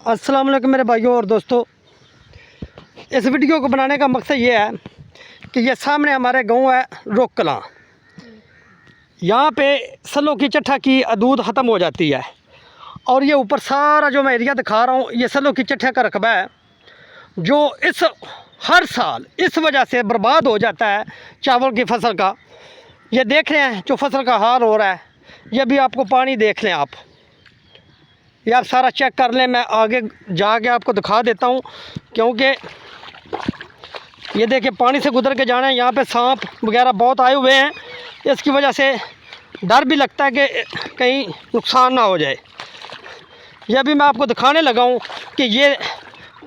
अस्सलाम वालेकुम मेरे भाइयों और दोस्तों। इस वीडियो को बनाने का मकसद ये है कि ये सामने हमारे गांव है रोक कलां। यहाँ पे सलों की चट्ठा की हदूद ख़त्म हो जाती है और ये ऊपर सारा जो मैं एरिया दिखा रहा हूँ ये सलों की चट्ठा का रकबा है जो इस हर साल इस वजह से बर्बाद हो जाता है चावल की फसल का। ये देख रहे हैं जो फसल का हाल हो रहा है, ये भी आपको पानी देख लें आप, ये आप सारा चेक कर लें। मैं आगे जाके आपको दिखा देता हूँ क्योंकि ये देखिए पानी से गुजर के जाना है। यहाँ पे सांप वगैरह बहुत आए हुए हैं, इसकी वजह से डर भी लगता है कि कहीं नुकसान ना हो जाए। यह भी मैं आपको दिखाने लगा हूँ कि ये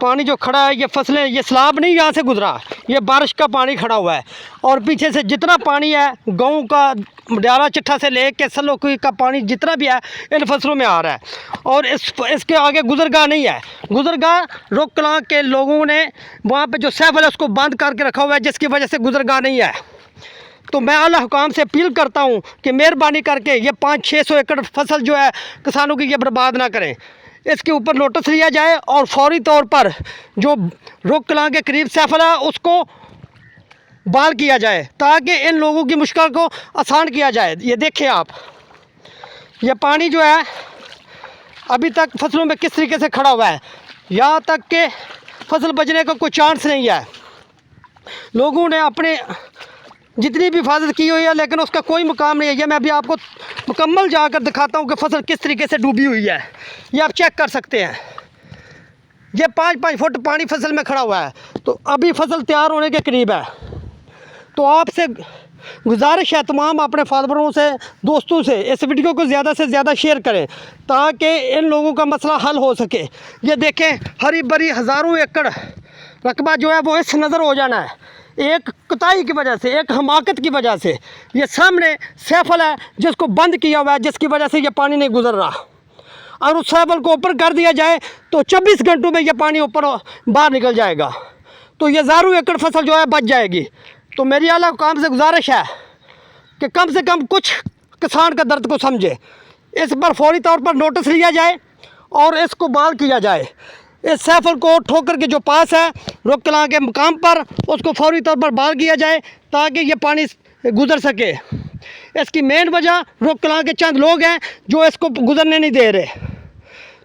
पानी जो खड़ा है ये फसलें, ये सैलाब नहीं यहाँ से गुजरा, ये बारिश का पानी खड़ा हुआ है और पीछे से जितना पानी है गाँव का मडियाला चिट्ठा से ले के सलों का पानी जितना भी है इन फसलों में आ रहा है और इसके आगे गुजरगाह नहीं है। गुजरगाह रोक कलां के लोगों ने वहाँ पे जो सैफल है उसको बंद करके रखा हुआ है, जिसकी वजह से गुजरगाह नहीं है। तो मैं आला हुकाम से अपील करता हूँ कि मेहरबानी करके ये 500-600 एकड़ फसल जो है किसानों की ये बर्बाद ना करें, इसके ऊपर नोटिस लिया जाए और फौरी तौर पर जो रोक कलां के करीब सैफल है उसको बहाल किया जाए ताकि इन लोगों की मुश्किल को आसान किया जाए। ये देखें आप, ये पानी जो है अभी तक फसलों में किस तरीके से खड़ा हुआ है, यहाँ तक कि फसल बचने का कोई चांस नहीं है। लोगों ने अपने जितनी भी हिफाजत की हुई है लेकिन उसका कोई मुकाम नहीं है। ये मैं अभी आपको मुकम्मल जाकर दिखाता हूँ कि फसल किस तरीके से डूबी हुई है, ये आप चेक कर सकते हैं। ये 5-5 फुट पानी फसल में खड़ा हुआ है, तो अभी फसल तैयार होने के करीब है। तो आपसे गुजारिश है तमाम अपने फॉलोअरों से, दोस्तों से, इस वीडियो को ज़्यादा से ज़्यादा शेयर करें ताकि इन लोगों का मसला हल हो सके। ये देखें हरी भरी हज़ारों एकड़ रकबा जो है वो इस नज़र हो जाना है, एक कुताही की वजह से, एक हमाकत की वजह से। ये सामने सैफल है जिसको बंद किया हुआ है, जिसकी वजह से ये पानी नहीं गुजर रहा। और उस सैफल को ऊपर कर दिया जाए तो 24 घंटों में ये पानी ऊपर बाहर निकल जाएगा, तो ये हज़ारों एकड़ फसल जो है बच जाएगी। तो मेरी आला हुकाम से गुजारिश है कि कम से कम कुछ किसान का दर्द को समझे, इस पर फौरी तौर पर नोटिस लिया जाए और इसको बहाल किया जाए। इस सैफल को ठोकर के जो पास है रोक कलां के मुकाम पर उसको फौरी तौर पर बहाल किया जाए ताकि ये पानी गुजर सके। इसकी मेन वजह रोक कलां के चंद लोग हैं जो इसको गुजरने नहीं दे रहे।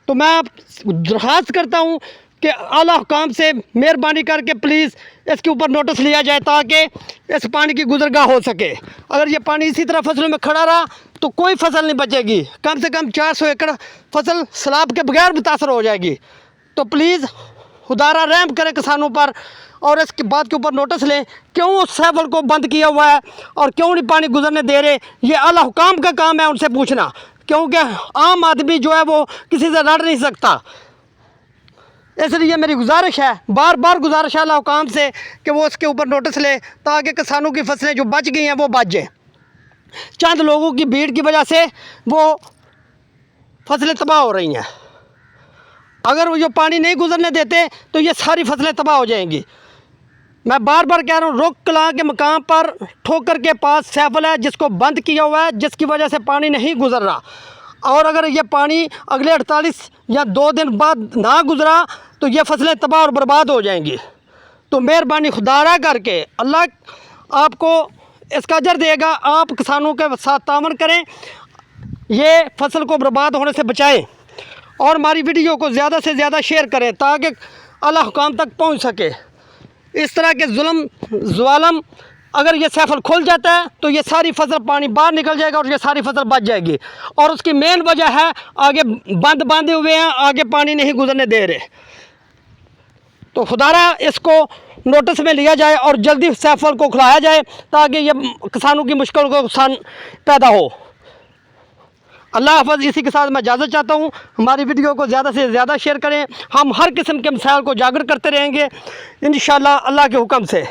तो मैं आप दरख्वास्त करता हूँ कि आला हुकाम से मेहरबानी करके प्लीज़ इसके ऊपर नोटिस लिया जाए ताकि इस पानी की गुजरगाह हो सके। अगर ये पानी इसी तरह फसलों में खड़ा रहा तो कोई फसल नहीं बचेगी, कम से कम 400 एकड़ फसल सैलाब के बगैर मुतासर हो जाएगी। तो प्लीज़ खुदारा रहम करें किसानों पर और इसके बात के ऊपर नोटिस लें क्यों उस सैफल को बंद किया हुआ है और क्यों नहीं पानी गुजरने दे रहे। ये आला हुकाम का काम है उनसे पूछना, क्योंकि आम आदमी जो है वो किसी से लड़ नहीं सकता। इसलिए मेरी गुजारिश है, बार बार गुजारिश है आला हुकाम से कि वो इसके ऊपर नोटिस ले ताकि किसानों की फसलें जो बच गई हैं वो बच जाएँ। चंद लोगों की भीड़ की वजह से वो फसलें तबाह हो रही हैं। अगर वो जो पानी नहीं गुजरने देते तो ये सारी फसलें तबाह हो जाएंगी। मैं बार बार कह रहा हूँ रोक कलां के मकाम पर ठोकर के पास सैफल है जिसको बंद किया हुआ है, जिसकी वजह से पानी नहीं गुजर रहा। और अगर ये पानी अगले 48 या 2 दिन बाद ना गुजरा तो ये फसलें तबाह और बर्बाद हो जाएंगी। तो मेहरबानी खुदारा करके अल्लाह आपको इसका अजर देगा, आप किसानों के साथ तावन करें, ये फसल को बर्बाद होने से बचाएं और हमारी वीडियो को ज़्यादा से ज़्यादा शेयर करें ताकि आला हुकाम तक पहुंच सके। इस तरह के जुल्म अगर ये सैफल खुल जाता है तो ये सारी फसल पानी बाहर निकल जाएगा और ये सारी फसल बच जाएगी। और उसकी मेन वजह है आगे बंद बांधे हुए हैं, आगे पानी नहीं गुजरने दे रहे। तो खुदारा इसको नोटिस में लिया जाए और जल्दी सैफल को खुलाया जाए ताकि ये किसानों की मुश्किल को आसान पैदा हो। अल्लाह हाफ़िज़। इसी के साथ मैं इजाज़त चाहता हूँ, हमारी वीडियो को ज़्यादा से ज़्यादा शेयर करें। हम हर किस्म के मसाइल को उजागर करते रहेंगे इंशाअल्लाह अल्लाह के हुक्म से।